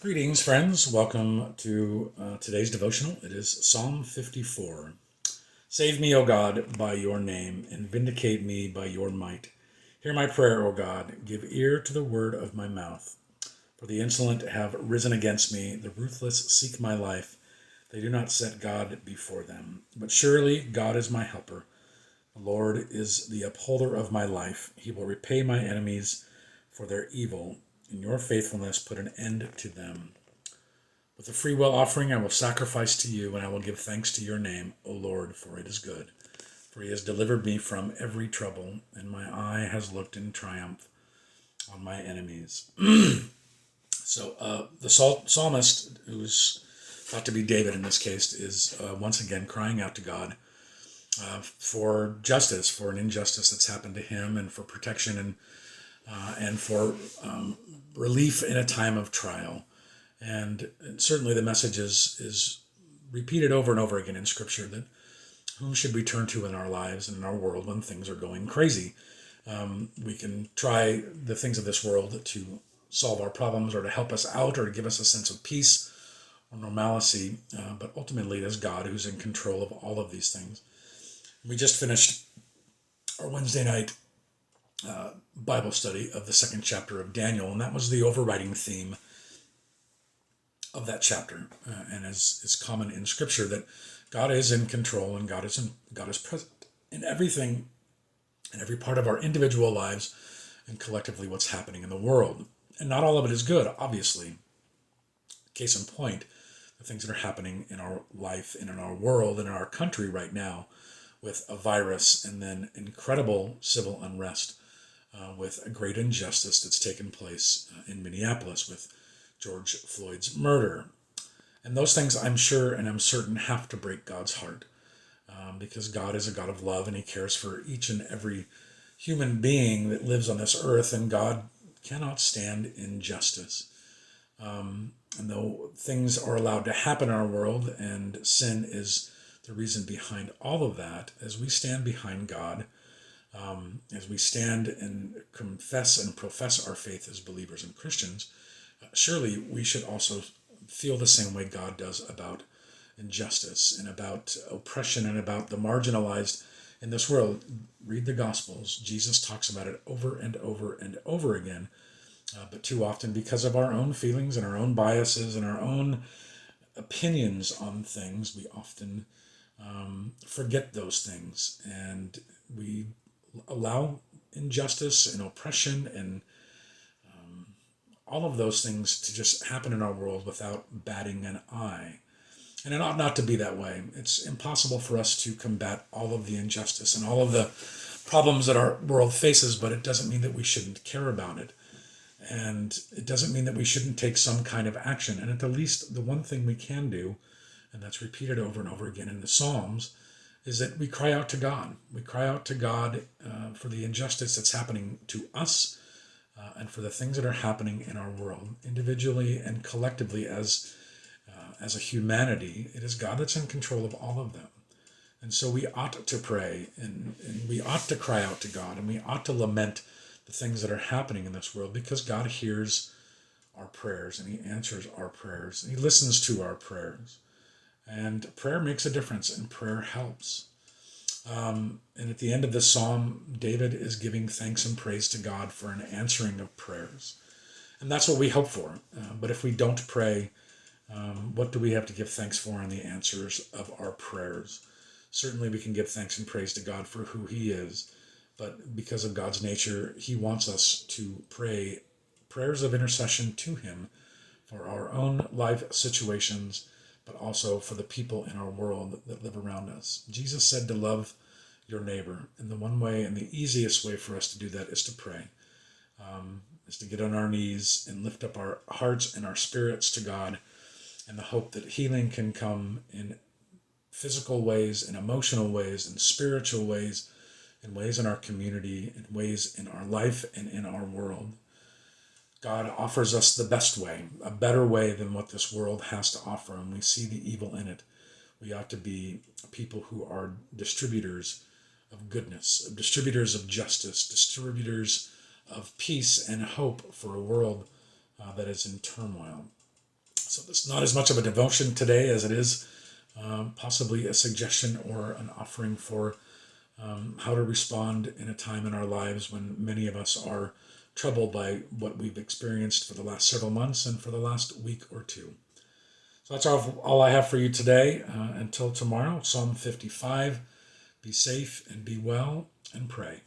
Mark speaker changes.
Speaker 1: Greetings, friends. Welcome to today's devotional. It is Psalm 54. Save me, O God, by your name, and vindicate me by your might. Hear my prayer, O God. Give ear to the word of my mouth. For the insolent have risen against me. The ruthless seek my life. They do not set God before them. But surely God is my helper. The Lord is the upholder of my life. He will repay my enemies for their evil. In your faithfulness, put an end to them. With a freewill offering, I will sacrifice to you, and I will give thanks to your name, O Lord, for it is good. For he has delivered me from every trouble, and my eye has looked in triumph on my enemies. The psalmist, who's thought to be David in this case, is once again crying out to God for justice, for an injustice that's happened to him, and for protection and for relief in a time of trial. And certainly the message is repeated over and over again in Scripture that whom should we turn to in our lives and in our world when things are going crazy? We can try the things of this world to solve our problems or to help us out or to give us a sense of peace or normalcy, but ultimately it is God who's in control of all of these things. We just finished our Wednesday night Bible study of the second chapter of Daniel, and that was the overriding theme of that chapter. And as is common in Scripture, that God is in control and God is present in everything, in every part of our individual lives, and collectively what's happening in the world. And not all of it is good, obviously. Case in point, the things that are happening in our life and in our world and in our country right now, with a virus and then incredible civil unrest, with a great injustice that's taken place in Minneapolis with George Floyd's murder. And those things, I'm sure and I'm certain, have to break God's heart, because God is a God of love and he cares for each and every human being that lives on this earth, and God cannot stand injustice. And though things are allowed to happen in our world and sin is the reason behind all of that, as we stand behind God, as we stand and confess and profess our faith as believers and Christians, surely we should also feel the same way God does about injustice and about oppression and about the marginalized in this world. Read the Gospels. Jesus talks about it over and over and over again. But too often, because of our own feelings and our own biases and our own opinions on things, we often forget those things, and we allow injustice and oppression and all of those things to just happen in our world without batting an eye. And it ought not to be that way. It's impossible for us to combat all of the injustice and all of the problems that our world faces, but it doesn't mean that we shouldn't care about it. And it doesn't mean that we shouldn't take some kind of action. And at the least, the one thing we can do, and that's repeated over and over again in the Psalms, is that we cry out to God. We cry out to God for the injustice that's happening to us, and for the things that are happening in our world, individually and collectively as a humanity. It is God that's in control of all of them. And so we ought to pray, and we ought to cry out to God, and we ought to lament the things that are happening in this world, because God hears our prayers, and he answers our prayers, and he listens to our prayers. And prayer makes a difference, and prayer helps. And at the end of this psalm, David is giving thanks and praise to God for an answering of prayers. And that's what we hope for. But if we don't pray, what do we have to give thanks for in the answers of our prayers? Certainly we can give thanks and praise to God for who he is. But because of God's nature, he wants us to pray prayers of intercession to him for our own life situations, but also for the people in our world that live around us. Jesus said to love your neighbor, and the one way and the easiest way for us to do that is to pray, is to get on our knees and lift up our hearts and our spirits to God, and the hope that healing can come in physical ways, in emotional ways, in spiritual ways, in ways in our community, in ways in our life and in our world. God offers us the best way, a better way than what this world has to offer, and we see the evil in it. We ought to be people who are distributors of goodness, distributors of justice, distributors of peace and hope for a world that is in turmoil. So it's not as much of a devotion today as it is possibly a suggestion or an offering for how to respond in a time in our lives when many of us are troubled by what we've experienced for the last several months and for the last week or two. So that's all I have for you today. Until tomorrow, Psalm 55. Be safe and be well and pray.